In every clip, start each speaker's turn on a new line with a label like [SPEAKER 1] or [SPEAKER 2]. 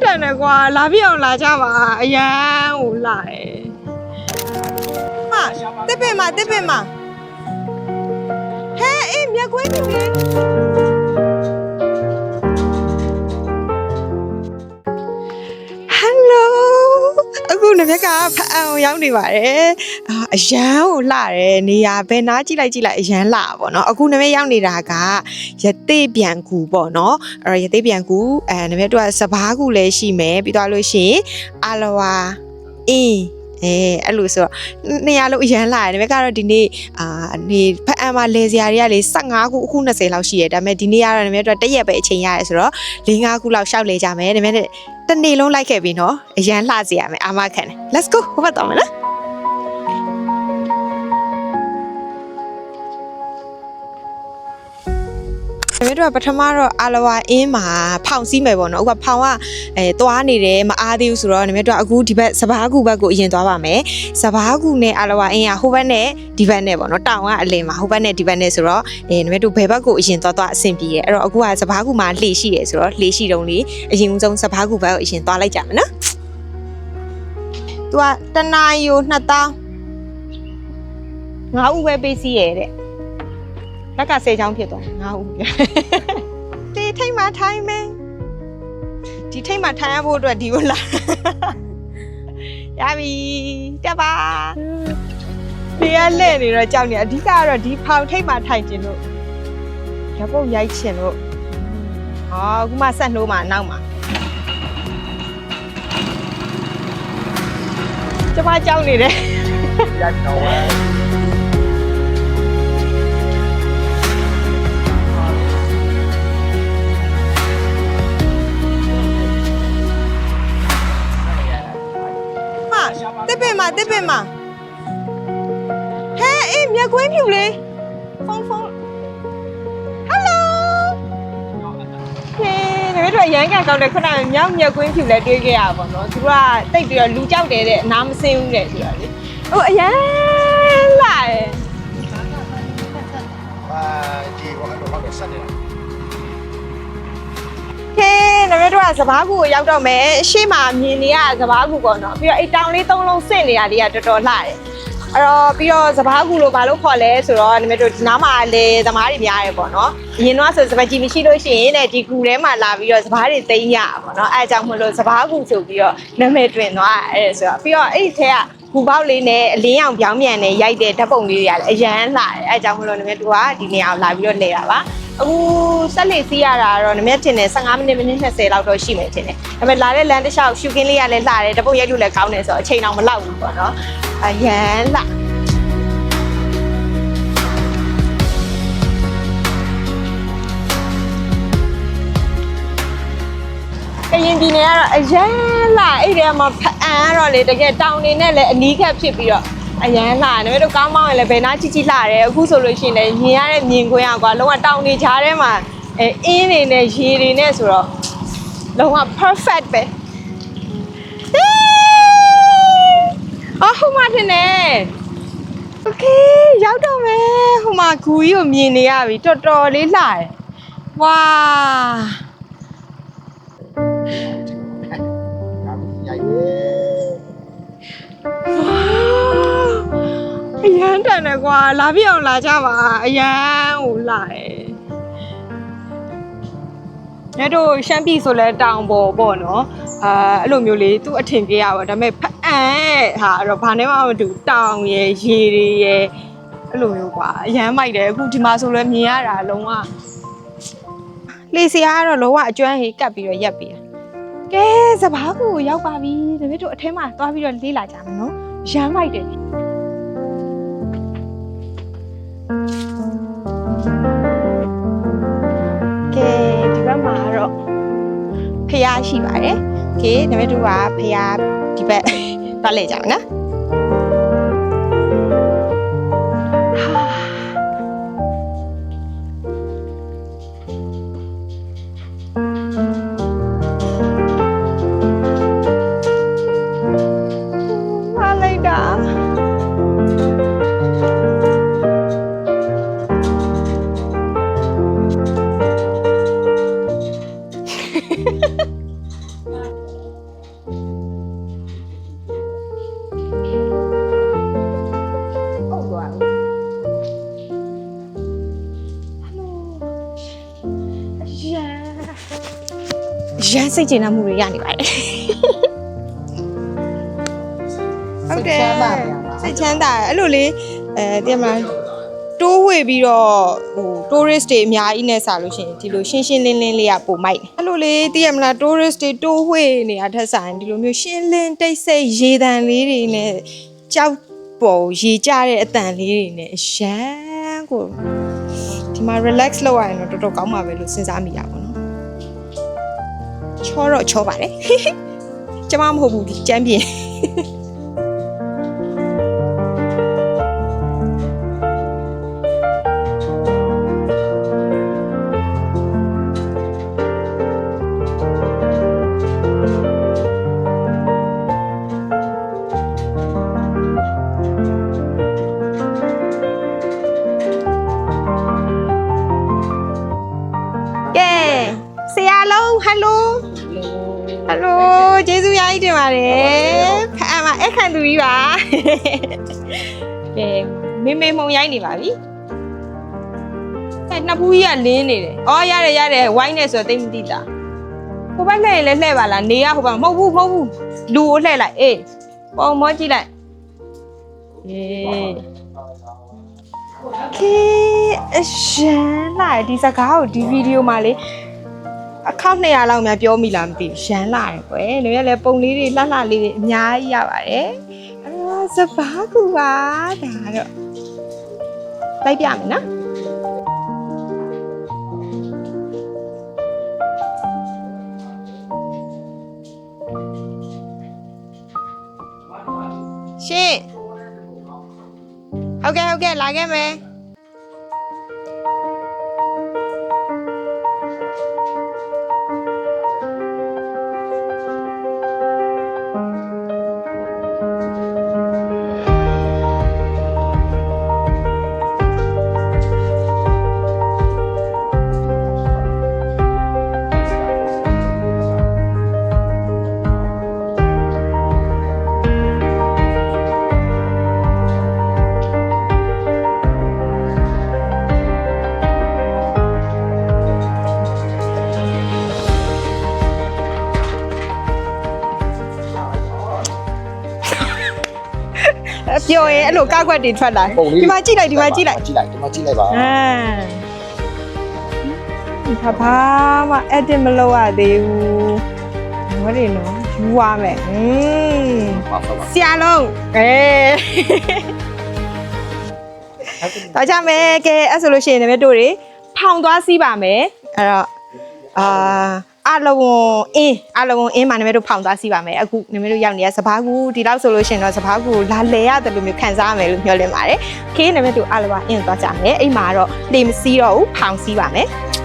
[SPEAKER 1] တန်တယ်ကွာလာပြအောင်လာကြပါအရန်ကိုလာတယ်ဟာတစ်ပင်မဟဲအေးမြက်ခွေးပြူလေအခုနမက်ကဖအံကိုရောက်နေပါတယ်အရန်ကိုလှတယ်နေရာဘယ်နားကြည့်လိုက်အရန်လှပါတော့เนาะအခုနမက်ရောက်နေတာကရသေးပြန်ကူပေါ့เนาะအဲ့တော့ရသေးပြန်ကူနမက်တို့ကစဘာကူလည်းရှိမယ်ပြီးသွားလို့ရှိရင်အာလဝါအင်းအဲ့လိုဆိုတော့နေရာလုံးအရန်လာတယ်ဒါပေမဲ့ကတော့ဒီနေ့နေဖအံမှာလဲစရာတွေကလေ15ခုအခု20လောက်ရှိတယ်ဒါပေမဲ့ဒီနေ့ကတော့နည်းနည်းတော့တရက်ပဲအချိန်ရတယ်ဆိုတော့4-5ခုလောက်ရှောက်လေကြမယ်ဒါပေမဲ့တနေ့လုံးလိုက်ခဲ့ပြီနော်အရန်လှစေရမယ်အာမခံတယ် let's go ဟိုဘက်တော့မယ်နော်ဒါပေမဲ့တော့ပထမတော့အာလဝါအင်းမှာဖောင်စီးမယ်ပေါ့နော်အခုကဖောင်ကသွားနေတယ်မအားသေးဘူးဆိုတော့ဒါပေမဲ့တော့အခုဒီဘက်စဘာကူဘက်ကိုအရင်သွားပါမယ်စဘာကူနဲ့အာလဝါအင်းကဟိုဘက်နဲ့ဒီဘက်နဲ့ပေါ့နော်တောင်ကအလင်မှာဟိုဘက်နဲ့ဒီဘက်နဲ့ဆိုတော့ဒါပေမဲ့တို့ဘယ်ဘက်ကိုအရင်သွားအဆင်ပြေတယ်အဲ့တော့အခုကစဘာကူမှာလှေရှိတယ်ဆိုတော့လှေရှိတုံးလေးအရင်ဆုံးစဘာကူဘက်ကိုအရင်သွားလိုက်ကြမယ်နော်သူကတနာယို2000 5ဦးပဲပေးစီးရတဲ့လက်က10ချောင်းဖြစ်သွား5ဦးဒီထိတ်မှထိုင်းမယ်ဒီထိတ်မှထိုင်းရဖို့အတွက်ဒီကိုလာရပြီတက်ပါဒီကလဲနေတော့ကြောက်နေအဓိကကတော့ဒီဖောင်ထိတ်မှထိုင်ကျင်လို့ဓပုတ်ရိုက်ချင်လို့အခုမှဆက်နှိုးမှနောက်မှကျမကြောက်နေတယ်ရတော့တစ်ပင်မဟဲအေးမြက်ခွေးပြူလေဖုန်းဟယ်လိုဟေးဒါပေမဲ့ရန်ကန်ကောင်းတယ်ခုနကမြောက်မြက်ခွေးပြူလဲတွေးခဲ့ရပါတော့သူကတိတ်ပြီးတော့လူကြောက်တယ်တဲ့အနားမစင်းဘူးတဲ့ဆိုတာလေဟိုအရန်လာတယ်
[SPEAKER 2] ဒီကတော့ဘာဆက်နေတာ
[SPEAKER 1] ဟေးဒါပေမဲ့တော့စဘာကူကိုရောက်တော့မယ်ရှေ့မှာမြင်နေရစဘာကူပေါ့နော်ပြီးတော့အိတ်တောင်လေး3လုံးစစ်နေရလေးကတော်တော်လှတယ်အဲ့တော့ပြီးတော့စဘာကူလို့ဘာလို့ခေါ်လဲဆိုတော့ဒါပေမဲ့တို့ဒီနားမှာလေသမားတွေများတယ်ပေါ့နော်အရင်တော့ဆိုစပကြီးမရှိလို့ရှိရင်တဲ့ဒီကူထဲမှာလာပြီးတော့စဘာတွေသိမ်းရပါပေါ့နော်အဲအကြောင်းမလို့စဘာကူဆိုပြီးတော့နာမည်တွင်သွားအဲ့ဆိုတော့ပြီးတော့အဲ့ဒီထဲကဘူပေါက်လေးနဲ့အလင်းရောင်ပြောင်းပြန်နဲ့ရိုက်တဲ့ဓာတ်ပုံလေးတွေကလည်းအရန်လှတယ်အဲအကြောင်းမလို့နမတို့ကဒီနေရာကိုလာပြီးတော့လဲတာပါအခုဆက်လက်စီးရတာတော့နမတင်တယ်15မိနစ်20လောက်တော့ရှိမယ်တင်တယ်ဒါပေမဲ့လာတဲ့လမ်းတစ်လျှောက်ရှူကင်းလေးကလည်းလှတယ်ဓာတ်ပုံရိုက်လို့လည်းကောင်းတယ်ဆိုတော့အချိန်တော့မလောက်ဘူးပေါ့နော်အရန်လှကရင်ပြည်နယ်ကတော့အရန်လှအဲ့ဒီမှာဖအံကတော့လေတကယ်တောင်နေနဲ့လည်းအနီးခတ်ဖြစ်ပြီးတော့အရန်လှတယ်ဒါပေမဲ့တို့ကောင်းမောင်းရင်လည်းဘယ်နာကြီးလှတယ်အခုဆိုလို့ရှိရင်လည်းမြင်ရတဲ့မြင်ကွင်းอ่ะကွာလုံးဝတောင်နေကြားထဲမှာအင်းနေနဲ့ရေတွေနဲ့ဆိုတော့လုံးဝ perfect ပဲဟိုမှာတင်နေ okay ရောက်တော့မယ်ဟိုမှာဂူကြီးကိုမြင်နေရပြီတော်တော်လေးလှတယ်ဝါအရန်တန်တယ်ကွာလာပြအောင်လာကြပါအရန်ကိုလာတယ်ညတို့ရှမ်းပြည်ဆိုလဲတောင်ပေါ်ပေါ့နော်အဲ့လိုမျိုးလေးသူ့အထင်ကြီးရပါဒါပေမဲ့ဖအံဟာအဲ့တော့ဘာနဲ့မှမတူတောင်ရယ်ရေတွေရယ်အဲ့လိုမျိုးကွာအရန်မိုက်တယ်အခုဒီမှာဆိုလဲမြင်ရတာလုံးဝလေစရာကတော့လုံးဝအကျွမ်းဟေးကပ်ပြီးတော့ရက်ပြီးကဲစဘာကူကိုရောက်ပါပြီဒါပေမဲ့တို့အထဲမှာသွားပြီးတော့လေးလာကြမယ်နော်ရမ်းမိုက်တယ်ကဲဒီဘက်မှာတော့ဖျားရှိပါတယ်ကဲဒါပေမဲ့တို့ကဖျားဒီဘက်သွားလေကြမယ်နော် ရမ်းစိတ်ကျဉ်းမှုတွေရနေပါတယ်ဟုတ်တယ်စိတ်ချမ်းသာအဲ့လိုလေတကယ်မလားတိုးဝေပြီးတော့ဟို tourist တွေအများကြီးနဲ့စားလို့ရှိရင်ဒီလိုရှင်းရှင်းလင်းလင်းလေးကပုံမိုက်အဲ့လိုလေတကယ်မလား tourist တွေတိုးဝေနေတာထက်ဆိုင်ဒီလိုမျိုးရှင်းလင်းတိတ်ဆိတ်ရေတံလေးတွေနဲ့ကြောက်ပေါ်ရေကြတဲ့အတန်လေးတွေနဲ့ရမ်းကိုဒီမှာ relax လုပ်ရရင်တော့တော်တော်ကောင်းပါပဲလို့စဉ်းစားမိတာပေါ့နော်ချောတော့ချောပါတယ်ကျမမဟုတ်ဘူးဒီကျမ်းပြင်ဆရာလုံးဟယ်လိုကျေးဇူးအများကြီးတင်ပါတယ်ဖအမအခန့်သူကြီးပါကဲမေမုံရိုက်နေပါပြီနှစ်ဖူးကြီးကလင်းနေတယ်အော်ရတယ်ဝိုင်းနေဆိုတော့တိတ်မသိတာဟိုဘက်လှည့်ရင်လည်းလှည့်ပါလားနေရဟိုဘက်မဟုတ်ဘူးလူကိုလှည့်လိုက်အေးပုံမောကြည့်လိုက်အေးကဲအရှမ်းလိုက်ဒီစကားကိုဒီဗီဒီယိုမှာလေအခါ200လောက်များပြောမိလားမသိဘူးရမ်းလာတယ်ကွယ်။နေရလဲပုံလေးတွေလှလှလေးတွေအများကြီးရပါတယ်။အဲ့တော့စပားကူပါဒါတော့လိုက်ပြမယ်နော်။ရှင်ဟုတ်ကဲ့လာခဲ့မယ်ပြောရင်အဲ့လိုကောက်ကွက်တွေထွက်လာဒီမှာကြည့်လိုက်ပါ
[SPEAKER 2] ဒီမှာကြည့်လိုက်ပါ
[SPEAKER 1] ဘာမှ edit မလုပ်ရသေးဘူးဟောတယ်နော်ယူရမယ်ဆရာလုံးတော့ကြမယ်ကဲအဲ့ဆိုလို့ရှိရင်လည်းတို့တွေဖောင်သွားစီးပါမယ်အဲ့တော့အလဝွန်အင်းမှာနမတို့ဖောင်သွားစီးပါမယ်အခုနမတို့ရောက်နေတဲ့စပားကူဒီလောက်ဆိုလို့ရှိရင်တော့စပားကူလာလဲရတယ်လို့မျိုးခံစားရမယ်လို့မျှော်လင့်ပါတယ်။ခေးနမတို့အလဝအင်းသွားကြမယ်အိမ်မှာတော့လေမစီးတော့ဘူးဖောင်စီးပါမယ်။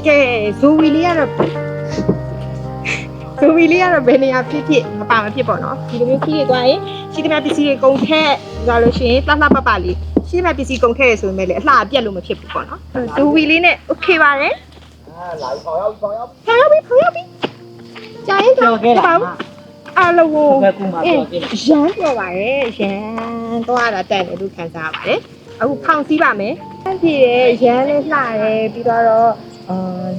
[SPEAKER 1] ကဲဇိုဝီလေးကတော့ဘယ်နေရာဖြစ်မပါမဖြစ်ပေါ့နော်ဒီလိုမျိုးခီးတွေသွားရင်ရှိသမျှပစ္စည်းတွေကုန်ထက်သွားလို့ရှိရင်လှလှပလေးရှိသမျှပစ္စည်းကုန်ထက်ရဆိုပေမဲ့လည်းအလှအပြက်လို့မဖြစ်ဘူးပေါ့နော်ဇိုဝီလေးနဲ့โอเคပါတယ်
[SPEAKER 2] လာပြီဖောင်ရောက်ပြီ
[SPEAKER 1] ကြာရင်တော့အားလုံးကိုရမ်းပြောပါတယ်ရမ်းသွားတာတက်တယ်လို့ခံစားရပါတယ်အခုဖောင်စီးပါမယ်ပြည့်ရရမ်းလေးလှတယ်ပြီးတော့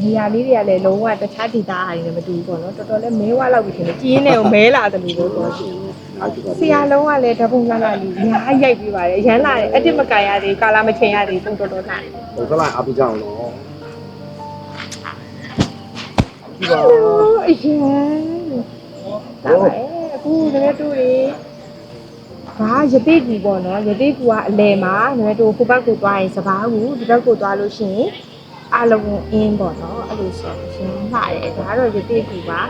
[SPEAKER 1] နေရာလေးတွေကလည်းလုံးဝတခြားဒေသအရင်မတူဘူးပေါ့နော်တော်တော်လေးမဲဝလောက်ပြီထင်တယ်ကြီးရင်းနေကိုမဲလာတယ်လို့ပြောတော့ဆရာလုံးကလည်းဓပုံလာလာလေးညာရိုက်ပြီးပါတယ်ရမ်းလာတယ်အတစ်မကန်ရသေးကာလာမချိန်ရသေးပုံတော်တော်လာတယ်
[SPEAKER 2] ဟိုကလာအပီကြောင်လို့ဒီပါ
[SPEAKER 1] အရင်ဒါပါအခုတကယ်တူရီဘာရတိကူပေါ့နော်ရတိကူကအလဲမှာတကယ်တူဟိုဘက်ကိုသွားရင်စပားကူဒီဘက်ကိုသွားလို့ရှိရင်အလုံးအင်းပေါ့နော်အဲ့လိုဆိုရှင်လှတယ်ဒါကတော့ရတိကူပါ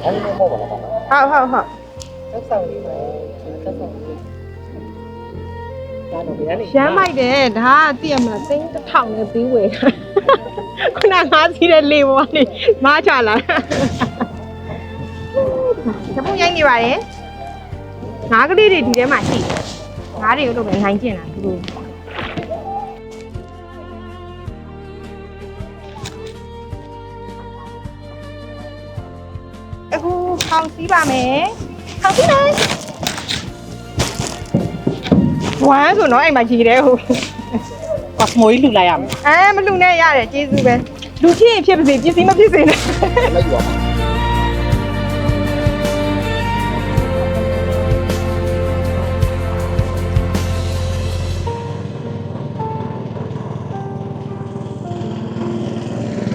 [SPEAKER 2] အဲ့လိုမဟုတ်ပါဘူး
[SPEAKER 1] ဟုတ်ဟုတ်
[SPEAKER 3] သက်ဆောင်လေးပဲသက်ဆောင်လေးဒါတော့ဗျာလေ
[SPEAKER 1] ရမ်းမိုက်တယ်ဒါကသိရမလားသိန်းတစ်ထောင်နဲ့ပြီးဝယ်ခုနငါးစီးတဲ့လေပေါ်ကနေမားချလာဓပုံရိုက်နေပါတယ်ငါးကလေးတွေဒီထဲမှာရှိတယ်ငါးတွေကိုတော့ပဲနိုင်ကျင်တာသူတို့အခုခေါင်းစီးပါမယ်ခေါင်းစီးမယ်ဝမ်းဆိုတော့အိမ်မှာကြီးတယ်ဟုတ်
[SPEAKER 3] ကော့စမိုကြီးလှူလိုက်ရမယ်
[SPEAKER 1] မလူနဲ့ရတယ်ကျေးဇူးပဲလူဖြစ်ရင်ဖြစ်ပါစေပစ္စည်းမဖြစ်စေနဲ့
[SPEAKER 2] လိုက်ပါ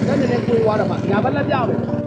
[SPEAKER 2] ဒါနဲ့ကိုွားတော့မှညာဘက်လက်ပြမယ်